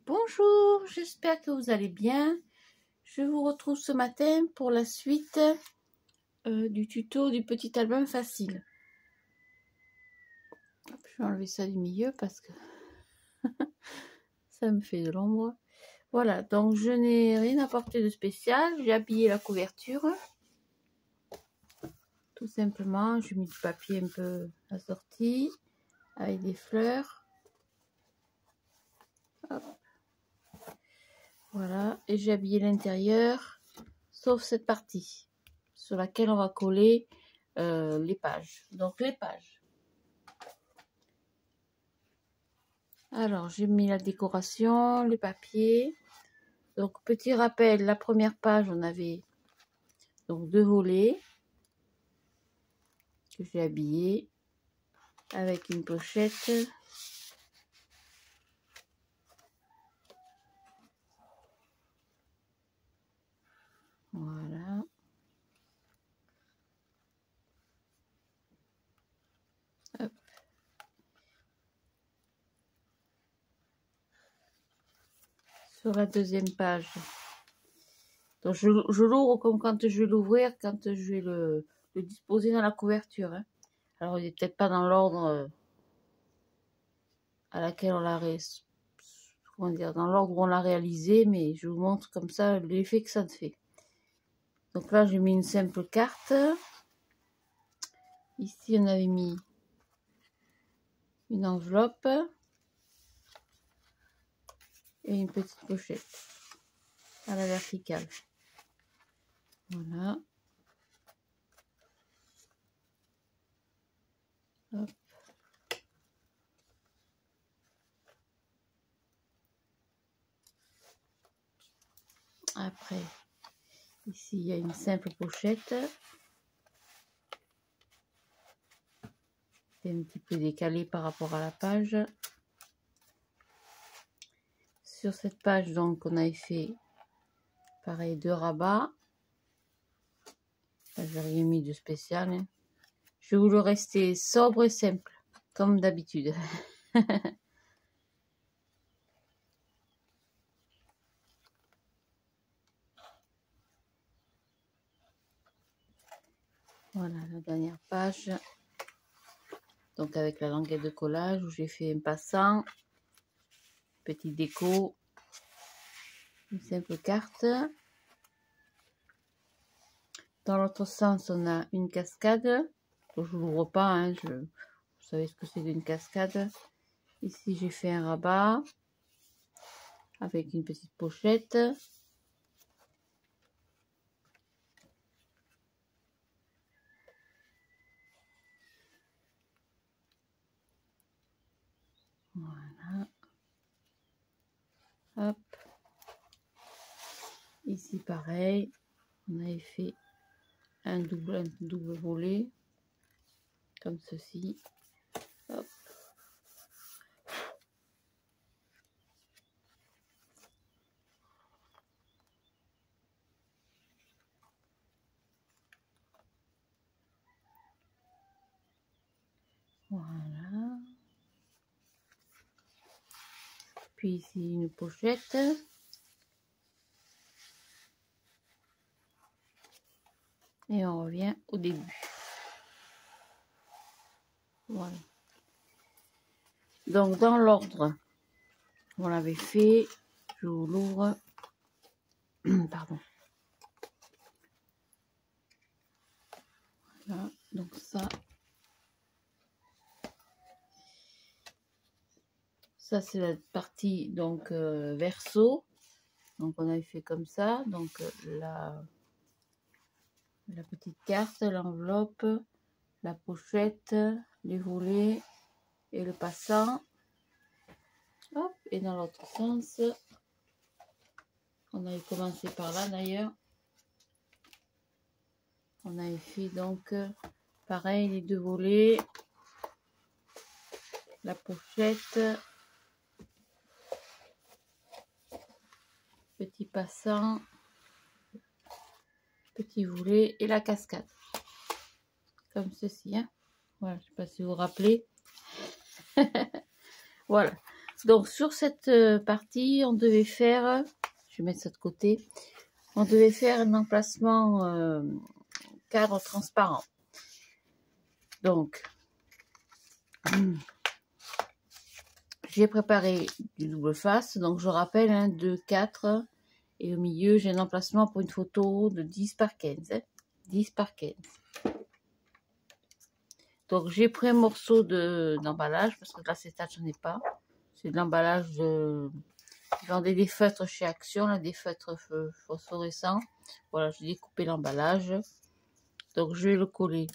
Bonjour, j'espère que vous allez bien. Je vous retrouve ce matin pour la suite du tuto du petit album facile. Hop, je vais enlever ça du milieu parce que ça me fait de l'ombre. Voilà, donc je n'ai rien apporté de spécial. J'ai habillé la couverture. Tout simplement, j'ai mis du papier un peu assorti avec des fleurs. Hop. Voilà, et j'ai habillé l'intérieur, sauf cette partie sur laquelle on va coller les pages. Donc les pages. Alors j'ai mis la décoration, les papiers. Donc petit rappel, la première page on avait donc 2 volets que j'ai habillés avec une pochette. Voilà. Hop. Sur la deuxième page. Donc je l'ouvre comme quand je vais l'ouvrir, quand je vais le disposer dans la couverture. Hein. Alors il n'est peut-être pas dans l'ordre à laquelle on l'a dans l'ordre où on l'a réalisé, mais je vous montre comme ça l'effet que ça fait. Donc là j'ai mis une simple carte. Ici on avait mis une enveloppe et une petite pochette à la verticale. Voilà. Hop. Après, ici il y a une simple pochette. C'est un petit peu décalé par rapport à la page. Sur cette page, donc, on avait fait pareil 2 rabats. Là, j'ai rien mis de spécial. Hein. Je voulais rester sobre et simple, comme d'habitude. Voilà la dernière page. Donc avec la languette de collage où j'ai fait un passant, petit déco, une simple carte. Dans l'autre sens, on a une cascade. Donc, je ne l'ouvre pas, hein, vous savez ce que c'est d'une cascade. Ici, j'ai fait un rabat avec une petite pochette. Voilà. Hop. Ici, pareil. On avait fait un double volet. Comme ceci. Hop. Voilà. Puis ici, une pochette. Et on revient au début. Voilà. Donc, dans l'ordre, on l'avait fait. Je vous l'ouvre. Pardon. Voilà. Donc, ça c'est la partie donc verso. Donc, on avait fait comme ça. Donc, la petite carte, l'enveloppe, la pochette, les volets et le passant. Hop, et dans l'autre sens, on avait commencé par là d'ailleurs. On avait fait donc pareil les 2 volets, la pochette, petit passant, petit volet et la cascade. Comme ceci. Hein. Voilà, je ne sais pas si vous vous rappelez. Voilà. Donc sur cette partie, on devait faire, je vais mettre ça de côté, on devait faire un emplacement cadre transparent. Donc, j'ai préparé du double face, donc je rappelle, hein, 2, 4, et au milieu, j'ai un emplacement pour une photo de 10 par 15. Hein, 10 par 15. Donc, j'ai pris un morceau d'emballage, parce que l'acétate, je n'en ai pas. C'est de l'emballage de... Je vendais des feutres chez Action, là, des feutres phosphorescents. Voilà, j'ai découpé l'emballage. Donc, je vais le coller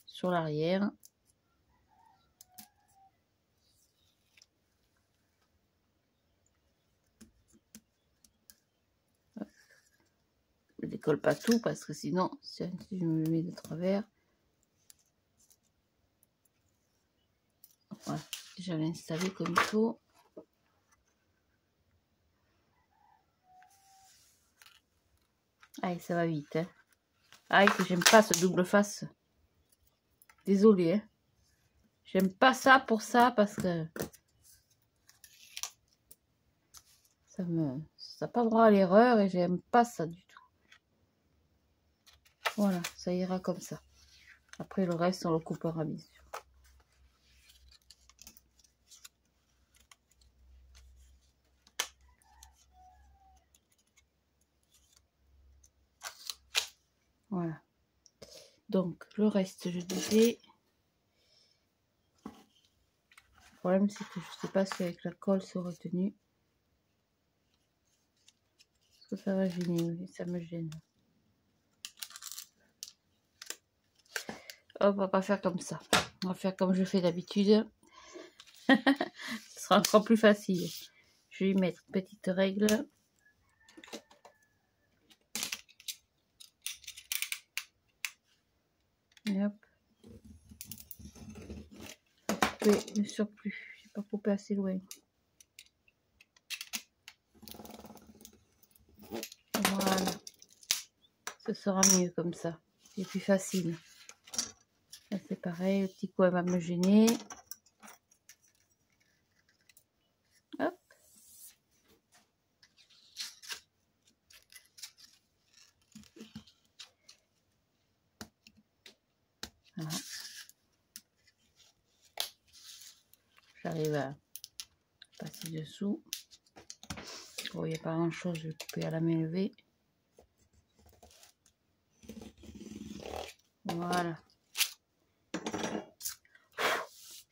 sur l'arrière. Je ne décolle pas tout, parce que sinon, si je me mets de travers... Voilà, déjà l'installer comme il faut. Allez, ça va vite. Hein. Aïe, que j'aime pas ce double face. Désolée. Hein. J'aime pas ça pour ça parce que ça n'a pas droit à l'erreur et j'aime pas ça du tout. Voilà, ça ira comme ça. Après le reste, on le coupera bien sûr. Voilà. Donc, le reste, je disais... Le problème, c'est que je ne sais pas si avec la colle, c'est retenu. Parce que ça va gêner, oui, ça me gêne. Hop, on va pas faire comme ça. On va faire comme je fais d'habitude. Ce sera encore plus facile. Je vais y mettre une petite règle. Et hop. Couper le surplus. J'ai pas coupé assez loin. Voilà. Ce sera mieux comme ça. C'est plus facile. Là, c'est pareil. Le petit coin va me gêner. Hop. Voilà. J'arrive à passer dessous. Bon, il n'y a pas grand chose, je vais couper à la main levée. Voilà.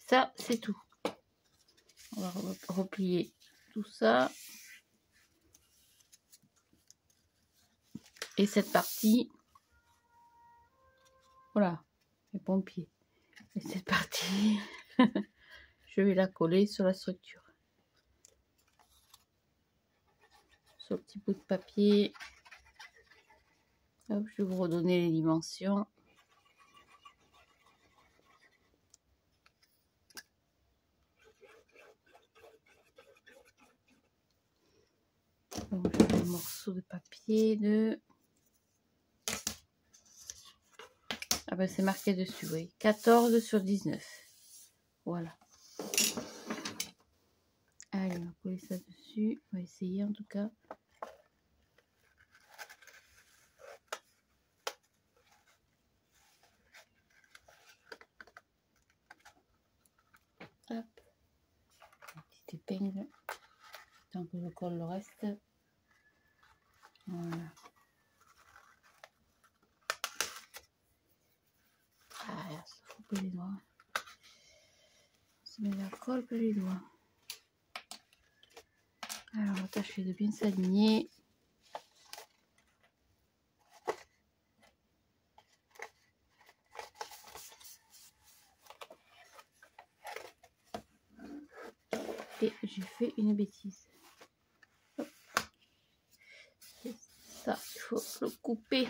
Ça, c'est tout. On va replier tout ça. Et cette partie, voilà, les pompiers. Et cette partie, je vais la coller sur la structure. Sur le petit bout de papier. Hop, je vais vous redonner les dimensions. Donc j'ai un morceau de papier de... Ah ben c'est marqué dessus, oui. 14 sur 19. Voilà. Allez, on va coller ça dessus. On va essayer en tout cas. Hop. Une petite épingle. Tant que je colle le reste. Voilà. Ah, ça fout plus les doigts. Ça met la colle plus les doigts. Alors, on va tâcher de bien s'aligner. Et j'ai fait une bêtise. Hop. Ça, il faut le couper.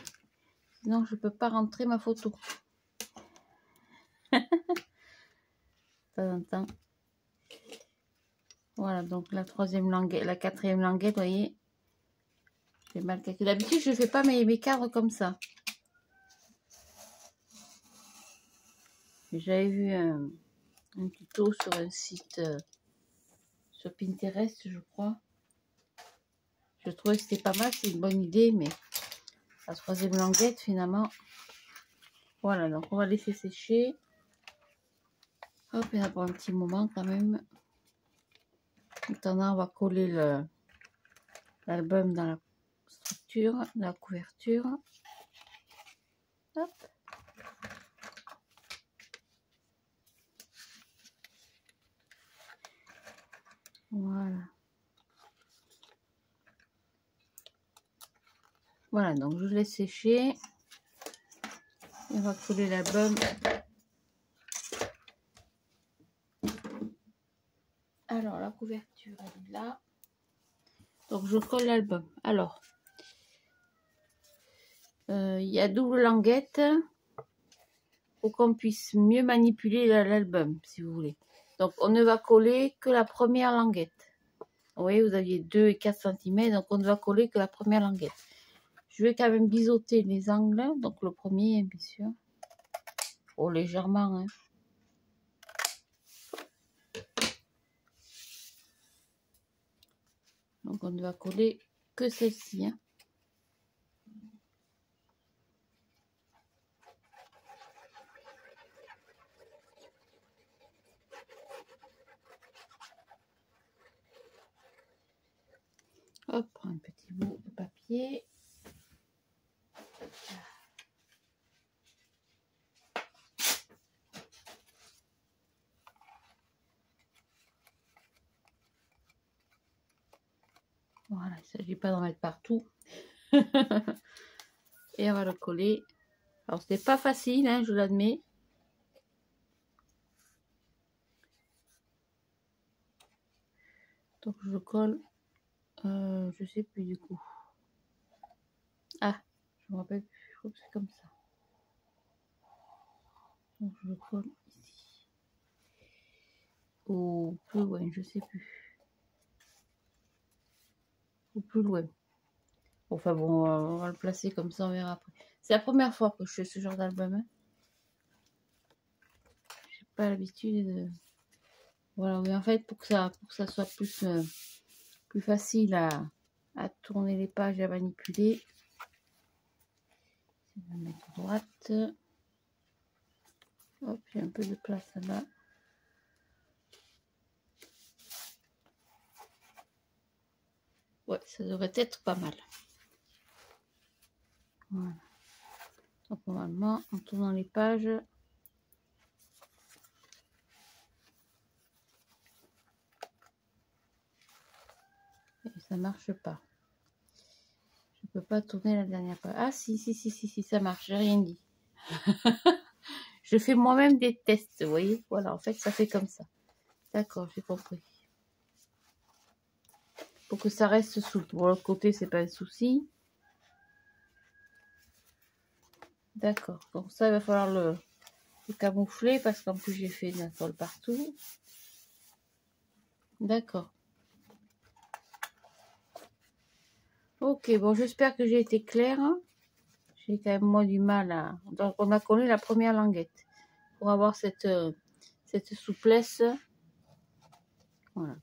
Sinon, je ne peux pas rentrer ma photo. De temps en temps. Voilà, donc la troisième languette, la quatrième languette, vous voyez. J'ai mal calculé. D'habitude, je ne fais pas mes cadres comme ça. J'avais vu un tuto sur un site sur Pinterest, je crois. Je trouvais que c'était pas mal, c'est une bonne idée, mais la troisième languette, finalement. Voilà, donc on va laisser sécher. Hop, il y en a pour un petit moment quand même. Maintenant, on va coller l'album dans la structure, dans la couverture. Hop. Voilà. Voilà, donc je laisse sécher. Et on va coller l'album. Alors, la couverture, elle est là. Donc, je colle l'album. Alors, il y a double languette pour qu'on puisse mieux manipuler l'album, si vous voulez. Donc, on ne va coller que la première languette. Vous voyez, vous aviez 2 et 4 cm, donc on ne va coller que la première languette. Je vais quand même biseauter les angles, donc le premier, bien sûr. Oh, légèrement, hein. Donc, on ne va coller que celle-ci, hein. Hop, un petit bout de papier. Voilà, il ne s'agit pas d'en mettre partout. Et on va le coller. Alors, c'était pas facile, hein, je l'admets. Donc, je le colle. Je sais plus du coup. Ah, je me rappelle plus. Je crois que c'est comme ça. Donc, je le colle ici. Ou plus loin, je sais plus. Ou plus loin. Enfin bon, on va le placer comme ça, on verra après. C'est la première fois que je fais ce genre d'album. Hein. J'ai pas l'habitude de... Voilà, mais en fait, pour que ça soit plus facile à tourner les pages et à manipuler, je vais mettre à droite. Hop, j'ai un peu de place là-bas. Ouais, ça devrait être pas mal. Voilà. Donc normalement, en tournant les pages, et ça marche pas. Je peux pas tourner la dernière page. Ah si, ça marche, j'ai rien dit. Je fais moi-même des tests, vous voyez. Voilà, en fait, ça fait comme ça. D'accord, j'ai compris. Pour que ça reste souple. Pour l'autre côté, c'est pas un souci. D'accord. Donc ça, il va falloir le camoufler parce qu'en plus, j'ai fait de la toile partout. D'accord. Ok, bon, j'espère que j'ai été claire. J'ai quand même moi du mal à... Donc, on a collé la première languette pour avoir cette souplesse. Voilà.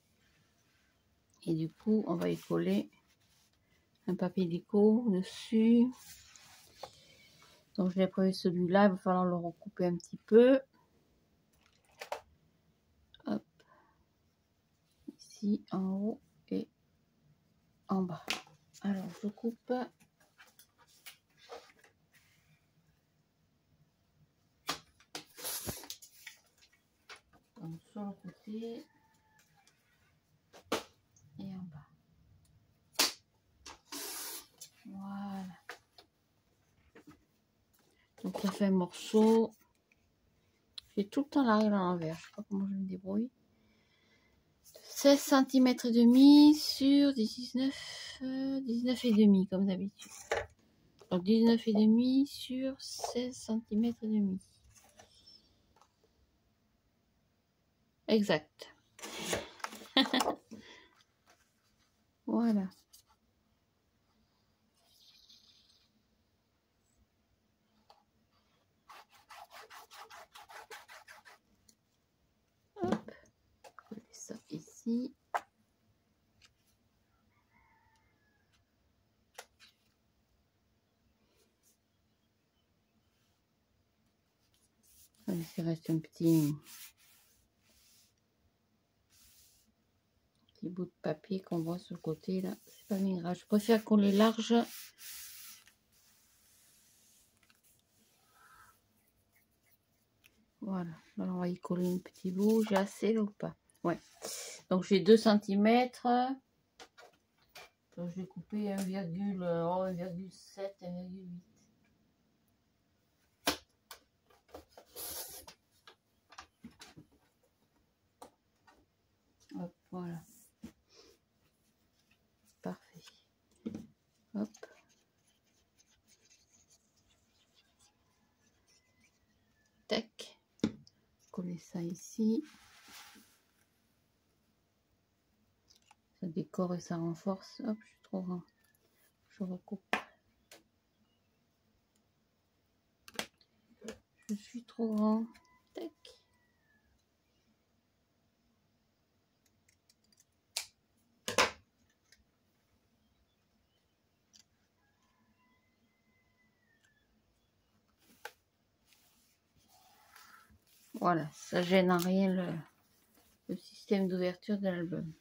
Et du coup, on va y coller un papier déco dessus. Donc, je l'ai prévu celui-là. Il va falloir le recouper un petit peu. Hop. Ici, en haut et en bas. Alors, je coupe. Donc, sur le côté et en bas. Voilà. Donc, ça fait un morceau. J'ai tout le temps la règle à l'envers. Je sais pas comment je me débrouille. 16 cm et demi sur 19 et demi comme d'habitude. Donc 19 et demi sur 16 cm et demi. Exact. Voilà. Hop. Coller ça ici. Il reste un petit bout de papier qu'on voit sur le côté là. C'est pas bien grave. Je préfère coller large. Voilà. Alors on va y coller un petit bout. J'ai assez là ou pas? Ouais. Donc j'ai 2 cm. Donc je vais couper 1,7, 1,8. Hop, voilà. Parfait. Hop. Tac. Coller ça ici. Ça décore et ça renforce. Hop, je suis trop grand. Je recoupe. Je suis trop grand. Tac. Voilà, ça gêne en rien le système d'ouverture de l'album.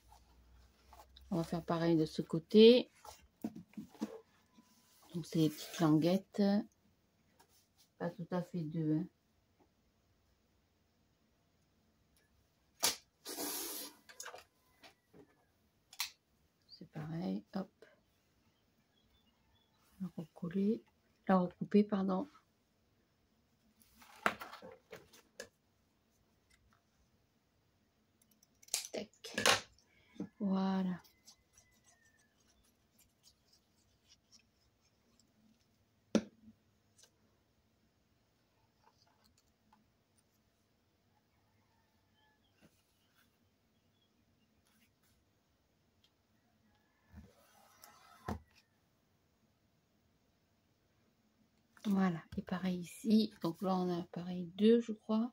On va faire pareil de ce côté. Donc c'est les petites languettes. Pas tout à fait deux. Hein. C'est pareil. Hop. La recoller. La recouper, pardon. Tac. Voilà. Voilà, et pareil ici. Donc là, on a pareil 2, je crois.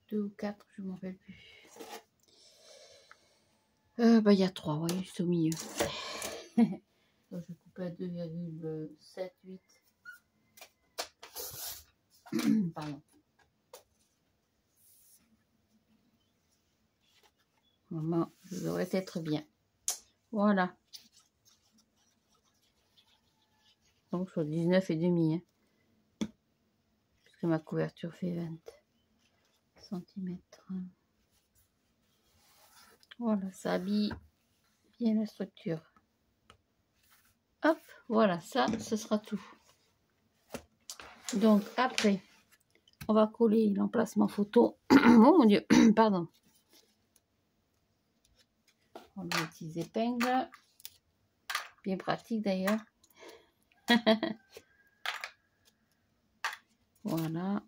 2 ou 4, je ne m'en rappelle plus. Bah, il y a 3, vous voyez, juste au milieu. Donc, je coupe à 2,7, 8. Pardon. Maman, je devrais être bien. Voilà. Donc, sur 19,5. Hein, puisque ma couverture fait 20 cm. Voilà, ça habille bien la structure. Hop, voilà, ça, ce sera tout. Donc, après, on va coller l'emplacement photo. Oh mon Dieu, pardon. On va les petites épingles. Bien pratique d'ailleurs. Voilà.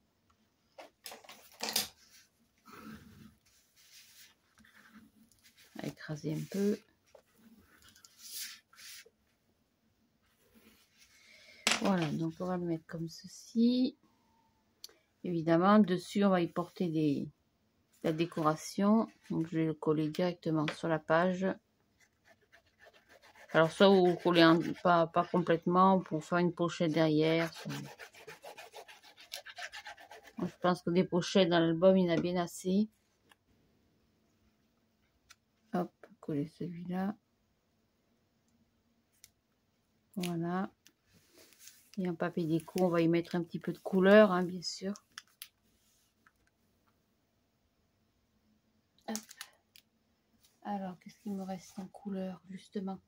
On va écraser un peu. Voilà, donc on va le mettre comme ceci. Évidemment, dessus, on va y porter la décoration. Donc, je vais le coller directement sur la page. Alors, soit vous le collez pas complètement pour faire une pochette derrière. Je pense que des pochettes dans l'album, il y en a bien assez. Hop, coller celui-là. Voilà. Et en papier déco, on va y mettre un petit peu de couleur, hein, bien sûr. Hop. Alors, qu'est-ce qu'il me reste en couleur, justement?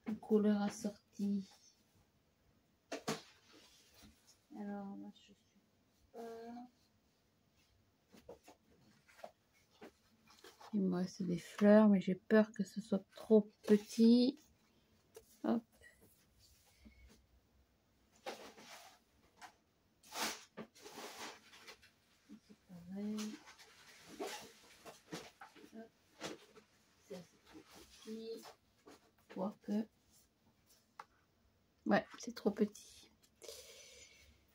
Une couleur assortie. Alors, là, je suis pas... Il me reste des fleurs, mais j'ai peur que ce soit trop petit. Hop. C'est pareil. Hop. C'est assez petit. Quoique. Ouais, c'est trop petit.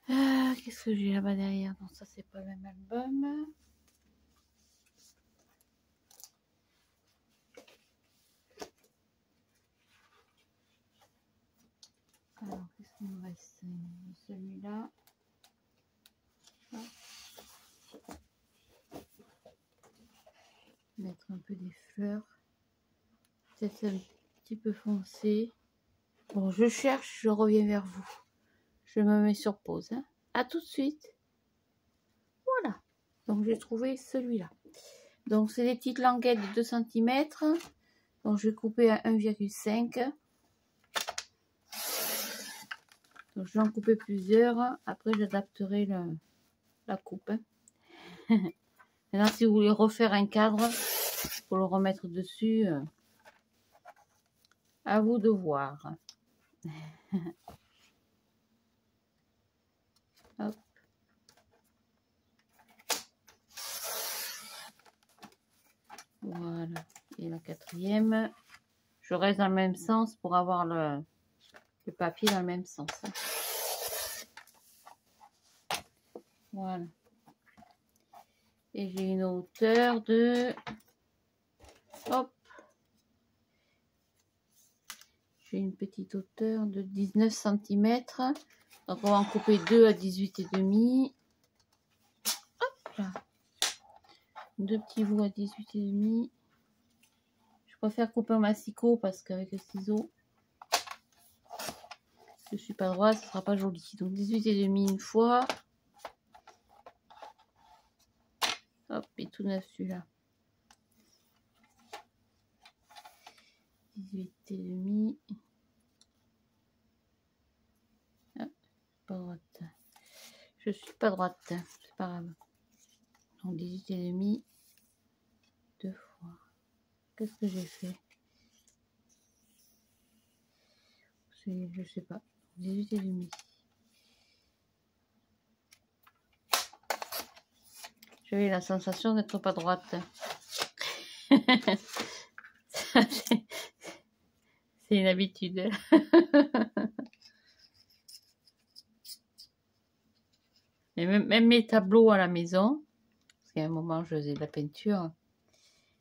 Qu'est-ce que j'ai là-bas derrière? Non, ça, c'est pas le même album. Alors, qu'est-ce qu'il me reste reste celui-là. Mettre un peu des fleurs. Peut-être un petit peu foncé. Bon, je cherche, je reviens vers vous. Je me mets sur pause. Hein. À tout de suite. Voilà. Donc, j'ai trouvé celui-là. Donc, c'est des petites languettes de 2 cm. Donc, je vais couper à 1,5. Donc, je vais en couper plusieurs. Après, j'adapterai la coupe. Hein. Maintenant, si vous voulez refaire un cadre pour le remettre dessus, à vous de voir. Hop. Voilà. Et la quatrième, je reste dans le même sens pour avoir le papier dans le même sens. Voilà. Et j'ai une hauteur de... Hop. J'ai une petite hauteur de 19 cm. Donc on va en couper 2 à 18,5. Hop là. 2 petits bouts à 18,5. Je préfère couper en massicot parce qu'avec le ciseau, je suis pas droite, ce sera pas joli. Donc 18,5 une fois. Hop, et tout neuf celui-là. 18,5. Ah, pas droite. Je suis pas droite, c'est pas grave. Donc 18,5 deux fois. Qu'est-ce que j'ai fait? Je sais pas. 18,5. J'avais la sensation d'être pas droite. C'est une habitude. Et même mes tableaux à la maison, parce qu'à un moment je faisais de la peinture,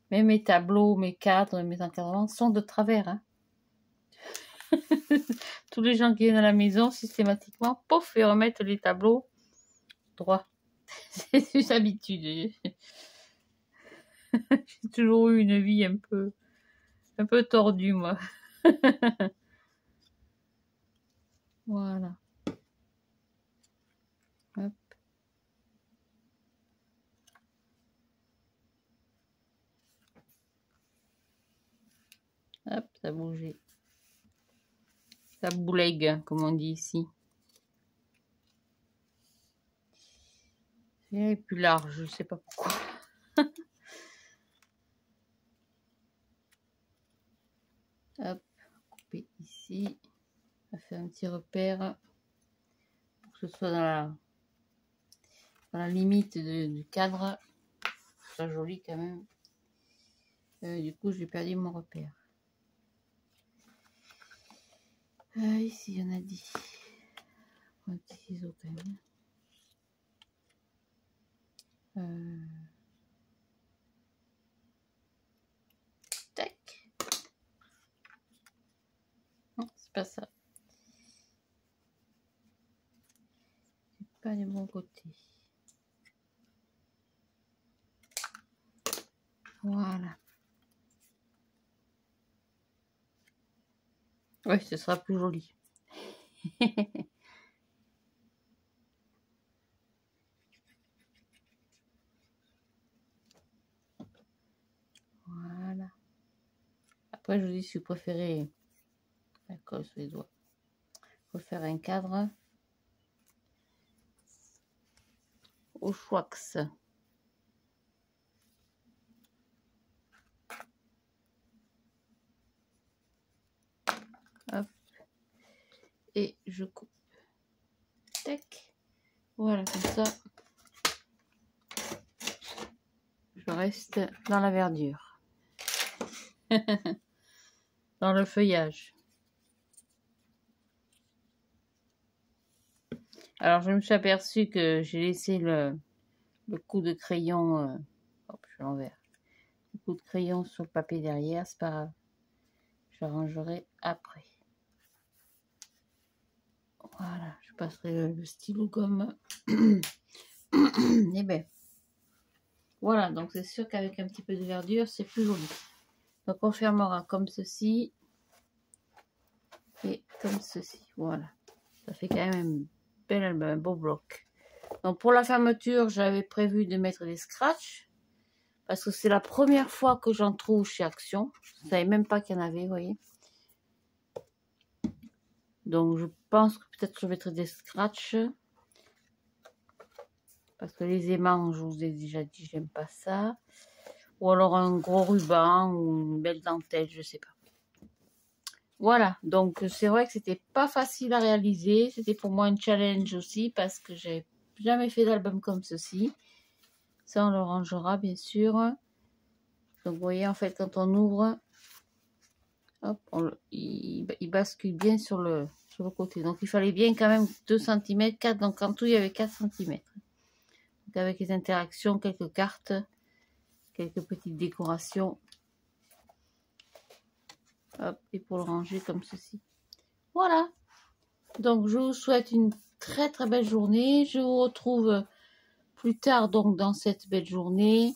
même mes tableaux, mes cadres, mes encadrements sont de travers. Hein. Tous les gens qui viennent à la maison, systématiquement, pouf, et remettent les tableaux droits. C'est une habitude. J'ai toujours eu une vie un peu tordue, moi. Voilà. Hop. Hop, ça bougeait. Ça boulègue, comme on dit ici. C'est plus large, je sais pas pourquoi. Hop, couper ici. On va faire un petit repère pour que ce soit dans la limite du cadre. C'est pas joli quand même. Du coup, j'ai perdu mon repère. Ici, il y en a 10. Un petit ciseau quand même. Tac. Non, c'est pas ça. C'est pas du bon côté. Voilà. Oui, ce sera plus joli. Voilà. Après, je vous dis si vous préférez la colle sur les doigts. Faut faire un cadre au Schwax. Hop. Et je coupe. Tac. Voilà, comme ça. Je reste dans la verdure. Dans le feuillage. Alors, je me suis aperçue que j'ai laissé le coup de crayon. Hop, je l'envers. Le coup de crayon sur le papier derrière, c'est pas grave. J'arrangerai après. Voilà, je passerai le stylo gomme. Et bien, voilà, donc c'est sûr qu'avec un petit peu de verdure, c'est plus joli. Donc on fermera comme ceci et comme ceci. Voilà, ça fait quand même un beau bloc. Donc pour la fermeture, j'avais prévu de mettre des scratchs parce que c'est la première fois que j'en trouve chez Action. Je ne savais même pas qu'il y en avait, vous voyez. Donc je pense que peut-être je mettrai des scratchs. Parce que les aimants, je vous ai déjà dit, j'aime pas ça. Ou alors un gros ruban ou une belle dentelle, je sais pas. Voilà, donc c'est vrai que c'était pas facile à réaliser. C'était pour moi un challenge aussi parce que j'ai jamais fait d'album comme ceci. Ça, on le rangera bien sûr. Donc vous voyez, en fait, quand on ouvre, hop, il bascule bien sur le côté. Donc il fallait bien quand même 2 cm, 4. Donc en tout, il y avait 4 cm. Donc avec les interactions, quelques cartes, quelques petites décorations. Hop, et pour le ranger comme ceci. Voilà. Donc je vous souhaite une très très belle journée. Je vous retrouve plus tard donc dans cette belle journée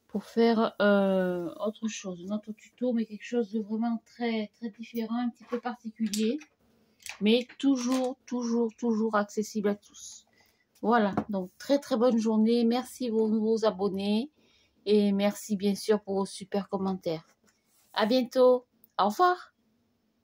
pour faire autre chose, un autre tuto, mais quelque chose de vraiment très très différent, un petit peu particulier, mais toujours accessible à tous. Voilà, donc très très bonne journée. Merci aux nouveaux abonnés et merci bien sûr pour vos super commentaires. À bientôt. Au revoir.